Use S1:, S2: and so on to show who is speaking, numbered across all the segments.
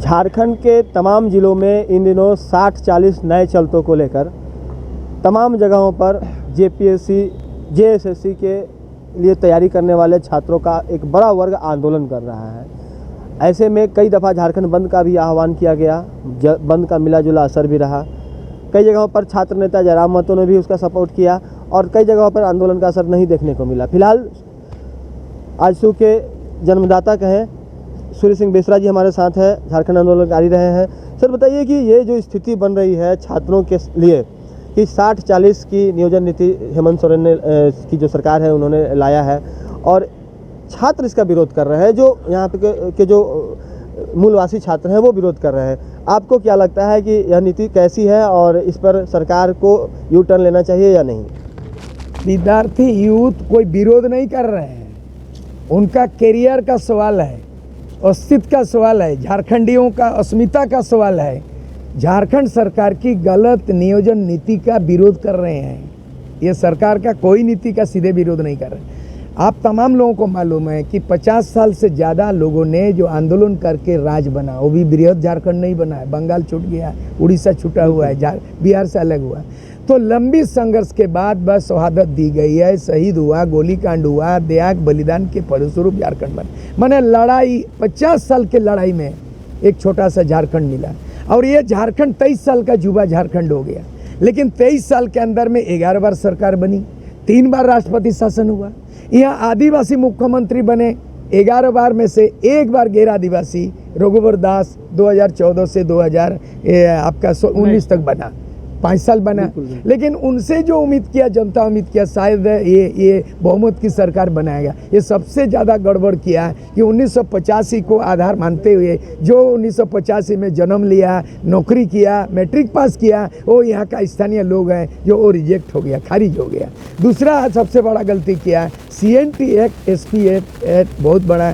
S1: झारखंड के तमाम ज़िलों में इन दिनों 60-40 नए चलतों को लेकर तमाम जगहों पर जेपीएससी जेएसएससी के लिए तैयारी करने वाले छात्रों का एक बड़ा वर्ग आंदोलन कर रहा है। ऐसे में कई दफ़ा झारखंड बंद का भी आह्वान किया गया, बंद का मिला जुला असर भी रहा। कई जगहों पर छात्र नेता जयराम महतो ने भी उसका सपोर्ट किया और कई जगहों पर आंदोलन का असर नहीं देखने को मिला। फिलहाल आजसू के जन्मदाता कहें सूर्य सिंह बेसरा जी हमारे साथ है, झारखंड आंदोलनकारी रहे हैं। सर बताइए कि ये जो स्थिति बन रही है छात्रों के लिए कि 60-40 की नियोजन नीति हेमंत सोरेन ने की जो सरकार है उन्होंने लाया है और छात्र इसका विरोध कर रहे हैं, जो यहाँ पे के जो मूलवासी छात्र हैं वो विरोध कर रहे हैं। आपको क्या लगता है कि यह नीति कैसी है और इस पर सरकार को यू टर्न लेना चाहिए या नहीं?
S2: विद्यार्थी यूथ कोई विरोध नहीं कर रहे हैं, उनका करियर का सवाल है, अस्तित्व का सवाल है, झारखंडियों का अस्मिता का सवाल है। झारखंड सरकार की गलत नियोजन नीति का विरोध कर रहे हैं। ये सरकार का कोई नीति का सीधे विरोध नहीं कर रहे। आप तमाम लोगों को मालूम है कि 50 साल से ज़्यादा लोगों ने जो आंदोलन करके राज बना, वो भी बृहद झारखंड नहीं बना है। बंगाल छूट गया, उड़ीसा छूटा हुआ है, बिहार से अलग हुआ। तो लंबी संघर्ष के बाद बस शहादत दी गई है, शहीद हुआ, गोलीकांड हुआ, त्याग बलिदान के फलस्वरूप झारखंड बना। मैंने लड़ाई 50 साल के लड़ाई में एक छोटा सा झारखंड मिला और ये झारखंड 23 साल का युवा झारखंड हो गया। लेकिन 23 साल के अंदर में 11 बार सरकार बनी, 3 बार राष्ट्रपति शासन हुआ। यहाँ आदिवासी मुख्यमंत्री बने, 11 बार में से 1 बार गैर आदिवासी रघुवर दास 2014 से 2019 तक बना, 5 साल बना। लेकिन उनसे जो उम्मीद किया, जनता उम्मीद किया शायद ये बहुमत की सरकार बनाएगा। ये सबसे ज़्यादा गड़बड़ किया कि 1985 को आधार मानते हुए जो 1985 में जन्म लिया, नौकरी किया, मैट्रिक पास किया, वो यहाँ का स्थानीय लोग हैं जो वो रिजेक्ट हो गया, खारिज हो गया। दूसरा सबसे बड़ा गलती किया, CNT एक्ट, SP एक्ट बहुत बड़ा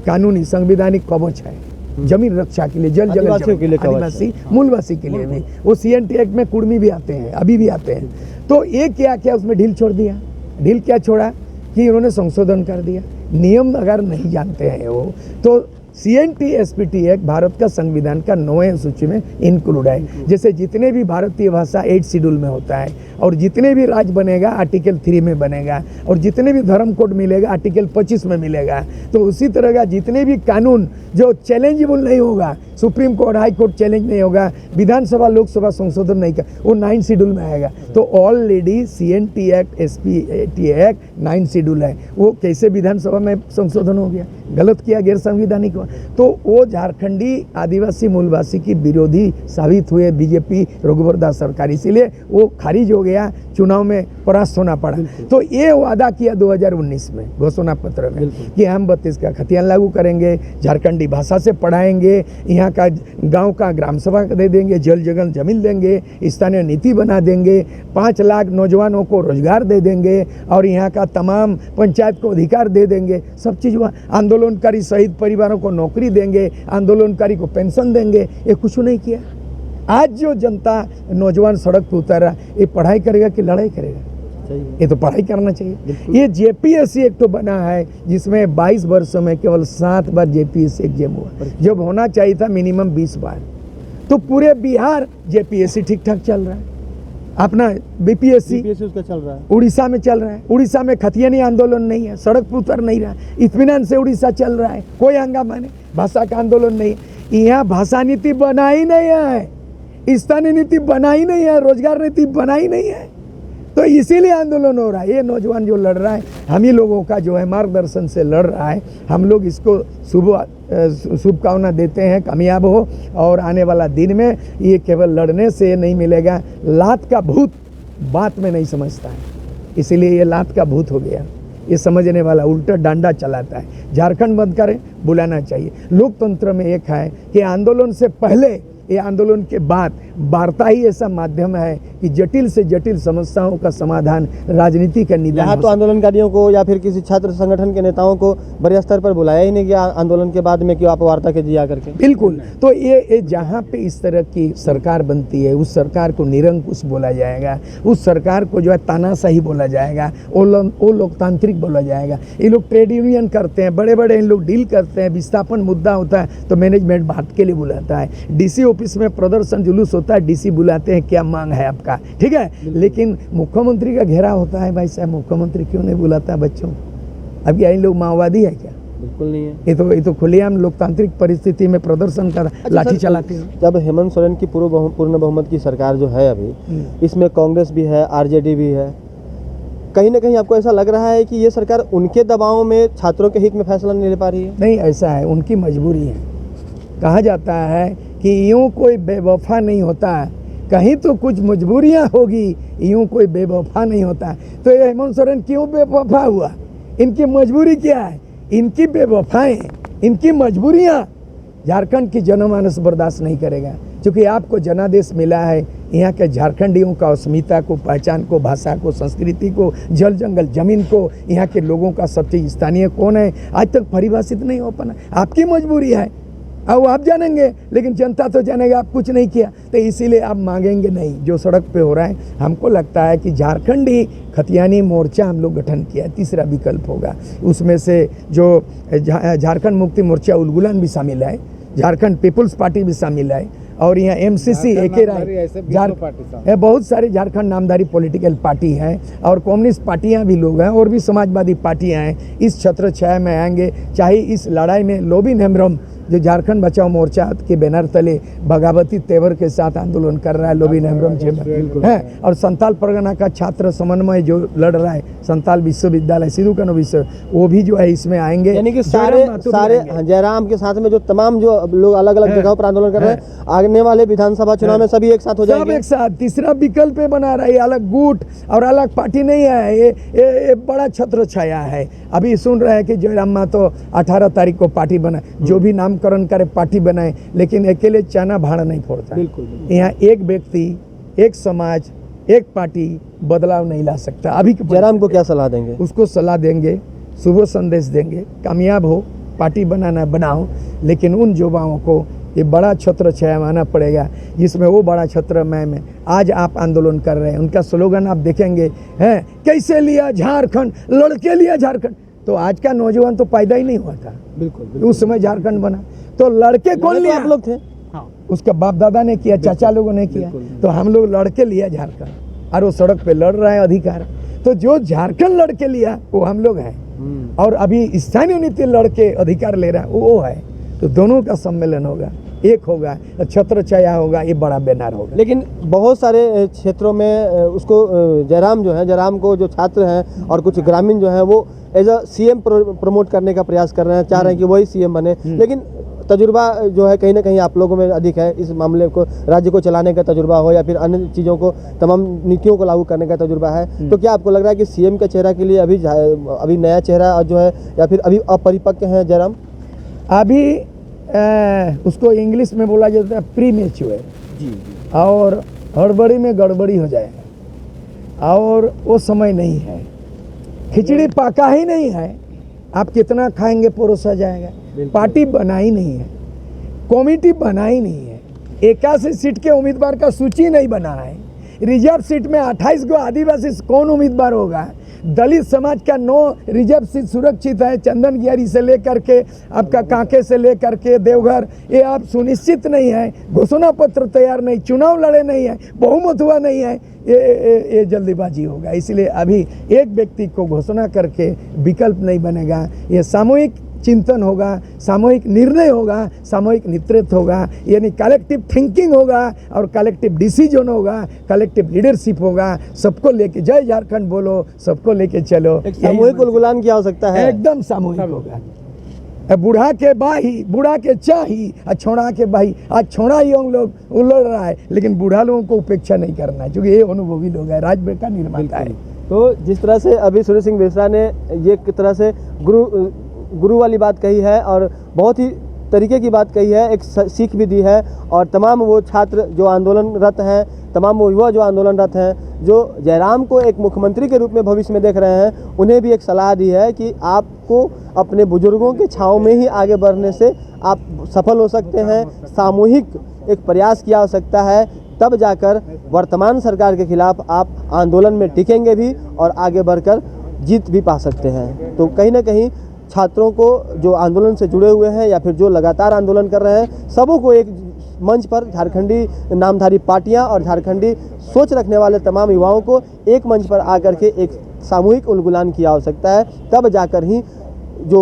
S2: कानूनी संवैधानिक कवच है जमीन रक्षा के लिए, जल जगह के लिए, आदिवासी मूलवासी के लिए भी। वो CNT एक्ट में कुर्मी भी आते हैं, अभी भी आते हैं। तो ये क्या क्या उसमें ढील छोड़ दिया। ढील क्या छोड़ा कि उन्होंने संशोधन कर दिया। नियम अगर नहीं जानते हैं वो, तो CNT SPT एक्ट भारत का संविधान का 9वें सूची में इंक्लूड है। जैसे जितने भी भारतीय भाषा 8 शेड्यूल में होता है और जितने भी राज्य बनेगा आर्टिकल 3 में बनेगा और जितने भी धर्म कोड मिलेगा आर्टिकल 25 में मिलेगा। तो उसी तरह का जितने भी कानून जो चैलेंजेबल नहीं होगा, supreme court, high court challenge नहीं होगा, विधानसभा लोकसभा संशोधन नहीं कर, वो 9 शेड्यूल में आएगा। तो already CNT act SPT act 9 schedule है, वो कैसे विधानसभा में संशोधन हो गया? गलत किया, गैर संवैधानिक। तो वो झारखंडी आदिवासी मूलवासी की विरोधी साबित हुए बीजेपी रघुवर दास सरकार, इसीलिए वो खारिज हो गया, चुनाव में परास्त होना पड़ा। तो ये वादा किया 2019 में घोषणा पत्र में कि हम 32 का खतियान लागू करेंगे, झारखंडी भाषा से पढ़ाएंगे, यहाँ का गांव का ग्राम सभा दे देंगे, जल जगह जमीन देंगे, स्थानीय नीति बना देंगे, 5 लाख नौजवानों को रोजगार दे देंगे और यहाँ का तमाम पंचायत को अधिकार दे देंगे। सब चीज़ हुआ। आंदोलनकारी शहीद परिवारों को नौकरी देंगे, आंदोलनकारी को पेंशन देंगे। ये कुछ नहीं किया। आज जो जनता नौजवान सड़क पर उतरा, ये पढ़ाई करेगा कि लड़ाई करेगा? ये तो पढ़ाई करना चाहिए। ये JPSC एक तो बना है जिसमें 22 वर्षों में केवल 7 बार JPSC एग्जाम हुआ, जब होना चाहिए था मिनिमम 20 बार। तो पूरे बिहार JPSC ठीक ठाक चल रहा है। अपना BPSC
S1: उसका चल रहा है,
S2: उड़ीसा में चल रहा है। उड़ीसा में खतियानी आंदोलन नहीं है, सड़क पर उतर नहीं रहा, इत्मीनान से उड़ीसा चल रहा है, कोई हंगामा नहीं, भाषा का आंदोलन नहीं। यहाँ भाषा नीति बनाई नहीं है, स्थानीय नीति बनाई नहीं है, रोजगार नीति बनाई नहीं है। तो इसीलिए आंदोलन हो रहा है। ये नौजवान जो लड़ रहा है, हम ही लोगों का जो है मार्गदर्शन से लड़ रहा है। हम लोग इसको शुभकामना देते हैं, कामयाब हो। और आने वाला दिन में ये केवल लड़ने से नहीं मिलेगा, लात का भूत बात में नहीं समझता है, इसीलिए ये लात का भूत हो गया। ये समझने वाला उल्टा डंडा चलाता है। झारखंड बंद करें, बुलाना चाहिए। लोकतंत्र में एक है कि आंदोलन से पहले ये आंदोलन के बाद वार्ता ही ऐसा माध्यम है कि जटिल से जटिल समस्याओं का समाधान राजनीति का निदान
S1: यहाँ
S2: हो
S1: तो आंदोलनकारियों को या फिर किसी छात्र संगठन के नेताओं को बड़े स्तर पर बुलाया ही नहीं गया आंदोलन के बाद में कि आप वार्ता कीजिए आकर के।
S2: बिल्कुल। तो ये जहाँ पे इस तरह की सरकार बनती है उस सरकार को निरंकुश बोला जाएगा, उस सरकार को जो है तानाशाही बोला जाएगा, वो लोकतांत्रिक बोला जाएगा। ये लोग ट्रेड यूनियन करते हैं, बड़े बड़े इन लोग डील करते हैं, विस्थापन मुद्दा होता है तो मैनेजमेंट बात के लिए बुलाता है, डीसी ऑफिस में प्रदर्शन जुलूस होता है, डीसी बुलाते हैं क्या मांग है आपका, ठीक है। लेकिन मुख्यमंत्री का घेरा होता है, भाई साहब मुख्यमंत्री क्यों नहीं बुलाता बच्चों? अब क्या इन लोग माओवादी है क्या?
S1: बिल्कुल नहीं है।
S2: ये तो खुलेआम लोकतांत्रिक परिस्थिति में प्रदर्शन कर लाठी चलाते हैं।
S1: जब हेमंत सोरेन की पूर्ण बहुमत की सरकार जो है अभी, इसमें कांग्रेस भी है, आरजेडी भी है, कहीं ना कहीं आपको ऐसा लग रहा है कि ये सरकार उनके दबाव में छात्रों के हित में फैसला नहीं ले पा रही है?
S2: नहीं, ऐसा है, उनकी मजबूरी है। कहा जाता है कि यूं कोई बेवफा नहीं होता, कहीं तो कुछ मजबूरियां होगी, यूं कोई बेवफा नहीं होता। तो ये हेमंत सोरेन क्यों बेवफा हुआ? इनकी मजबूरी क्या है? इनकी बेवफाएं, इनकी मजबूरियां झारखंड की जनमानस बर्दाश्त नहीं करेगा। क्योंकि आपको जनादेश मिला है यहाँ के झारखंडियों का अस्मिता को, पहचान को, भाषा को, संस्कृति को, जल जंगल जमीन को, यहाँ के लोगों का सब चीज स्थानीय कौन है आज तक परिभाषित नहीं हो पाना। आपकी मजबूरी है, अब आप जानेंगे, लेकिन जनता तो जानेगा आप कुछ नहीं किया, तो इसीलिए आप मांगेंगे नहीं। जो सड़क पे हो रहा है, हमको लगता है कि झारखंडी खतियानी मोर्चा हम लोग गठन किया है, तीसरा विकल्प होगा। उसमें से जो झारखंड मुक्ति मोर्चा उलगुलान भी शामिल है, झारखंड पीपुल्स पार्टी भी शामिल है, और यहाँ एमसीसी एके राय, बहुत सारे झारखंड नामधारी पॉलिटिकल पार्टी हैं, और कम्युनिस्ट पार्टियां भी लोग हैं, और भी समाजवादी पार्टियां हैं। इस छत्र छाया में आएंगे, चाहे इस लड़ाई में लोबिन हेम्ब्रम जो झारखंड बचाओ मोर्चा के बैनर तले बगावती तेवर के साथ आंदोलन कर रहा है, लोबिन हेम्ब्रम है, और संताल परगना का छात्र समन्वय जो लड़ रहा है, संताल विश्वविद्यालय सिद्धू कान्हू विश्व, वो भी जो है इसमें आएंगे।
S1: यानी कि सारे जयराम के साथ में जो तमाम जो लोग अलग अलग जगहों पर आंदोलन कर रहे हैं, आने वाले विधानसभा चुनाव में सभी एक साथ हो जाएंगे।
S2: सब एक साथ, तीसरा विकल्प बना रहा है, अलग गुट और अलग पार्टी नहीं है, ये बड़ा छत्र छाया है। अभी सुन रहे हैं कि जयराम मातो 18 तारीख को पार्टी बना, जो भी नामकरण करे पार्टी बनाए, लेकिन अकेले चाना भाड़ा नहीं फोड़ता।
S1: बिल्कुल।
S2: यहाँ एक व्यक्ति, एक समाज, एक पार्टी बदलाव नहीं ला सकता। अभी
S1: जयराम को क्या सलाह देंगे?
S2: उसको सलाह देंगे, शुभ संदेश देंगे, कामयाब हो, पार्टी बनाना बनाओ, लेकिन उन युवाओं को ये बड़ा छत्र छाया पड़ेगा, जिसमें वो बड़ा छत्र में आज आप आंदोलन कर रहे हैं। उनका स्लोगन आप देखेंगे हैं, कैसे लिया झारखंड, लड़के लिया झारखंड। तो आज का नौजवान तो पैदा ही नहीं हुआ था, बिल्कुल उस समय झारखंड बना, तो लड़के कौन लिया?
S1: आप लोग थे,
S2: उसका बाप दादा ने किया, चाचा लोगों ने किया, तो हम लोग लड़के लिया झारखंड, और वो सड़क पे लड़ रहे हैं अधिकार। तो जो झारखंड लड़के लिया वो हम लोग हैं, और अभी स्थानीय नीति लड़के अधिकार ले रहा है वो है। तो दोनों का सम्मेलन होगा, एक होगा, छत्र छाया होगा, ये बड़ा बैनर होगा।
S1: लेकिन बहुत सारे क्षेत्रों में उसको जयराम जो है, जयराम को जो छात्र हैं और कुछ ग्रामीण जो हैं वो एज अ सीएम प्रमोट करने का प्रयास कर रहे हैं, चाह रहे हैं कि वही सीएम बने। लेकिन तजुर्बा जो है कहीं ना कहीं आप लोगों में अधिक है, इस मामले को, राज्य को चलाने का तजुर्बा हो या फिर अन्य चीज़ों को, तमाम नीतियों को लागू करने का तजुर्बा है। तो क्या आपको लग रहा है कि सीएम के चेहरा के लिए अभी नया चेहरा जो है, या फिर अभी अपरिपक्व है जयराम?
S2: अभी उसको इंग्लिश में बोला जाता है प्रीमेच्योर, और हड़बड़ी में गड़बड़ी हो जाएगा, और वो समय नहीं है। खिचड़ी पका ही नहीं है, आप कितना खाएंगे परोसा जाएगा। पार्टी बनाई नहीं है, कमेटी बनाई नहीं है, 81 सीट के उम्मीदवार का सूची नहीं बना है, रिजर्व सीट में 28 गो आदिवासी कौन उम्मीदवार होगा, दलित समाज का 9 रिजर्व सीट सुरक्षित है, चंदन गियारी से लेकर के आपका कांके से लेकर के देवघर, ये आप सुनिश्चित नहीं है, घोषणा पत्र तैयार नहीं, चुनाव लड़े नहीं है, बहुमत हुआ नहीं है, ये जल्दीबाजी होगा। इसलिए अभी एक व्यक्ति को घोषणा करके विकल्प नहीं बनेगा, ये सामूहिक चिंतन होगा, सामूहिक निर्णय होगा, सामूहिक नेतृत्व होगा, यानी कलेक्टिव थिंकिंग होगा और कलेक्टिव डिसीजन होगा, कलेक्टिव लीडरशिप होगा। सबको लेके जय झारखंड बोलो, सबको लेके चलो,
S1: सामूहिक उलगुलान की आवश्यकता है,
S2: एकदम सामूहिक होगा। बूढ़ा के बाही, बूढ़ा के चाही, छोड़ा के बाही। आज छोड़ा ही हम लोग उलड़ रहा है, लेकिन बूढ़ा लोगों को उपेक्षा नहीं करना है, क्योंकि ये अनुभवी लोग है, राज्य का निर्माता है।
S1: तो जिस तरह से अभी सुरेश सिंह बेसरा ने ये एक तरह से गुरु वाली बात कही है, और बहुत ही तरीके की बात कही है, एक सीख भी दी है। और तमाम वो छात्र जो आंदोलनरत हैं, तमाम वो युवा जो आंदोलनरत हैं, जो जयराम को एक मुख्यमंत्री के रूप में भविष्य में देख रहे हैं, उन्हें भी एक सलाह दी है कि आपको अपने बुजुर्गों के छाँव में ही आगे बढ़ने से आप सफल हो सकते हैं। सामूहिक एक प्रयास किया हो सकता है, तब जाकर वर्तमान सरकार के खिलाफ आप आंदोलन में टिकेंगे भी और आगे बढ़कर जीत भी पा सकते हैं। तो कहीं ना कहीं छात्रों को, जो आंदोलन से जुड़े हुए हैं या फिर जो लगातार आंदोलन कर रहे हैं, सबों को एक मंच पर झारखंडी नामधारी पार्टियां और झारखंडी सोच रखने वाले तमाम युवाओं को एक मंच पर आकर के एक सामूहिक उलगुलान किया हो सकता है। तब जाकर ही जो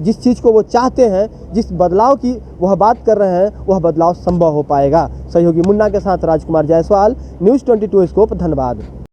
S1: जिस चीज़ को वो चाहते हैं, जिस बदलाव की वह बात कर रहे हैं, वह बदलाव संभव हो पाएगा। सहयोगी मुन्ना के साथ राजकुमार जायसवाल, न्यूज़ 22 स्कोप, धनबाद।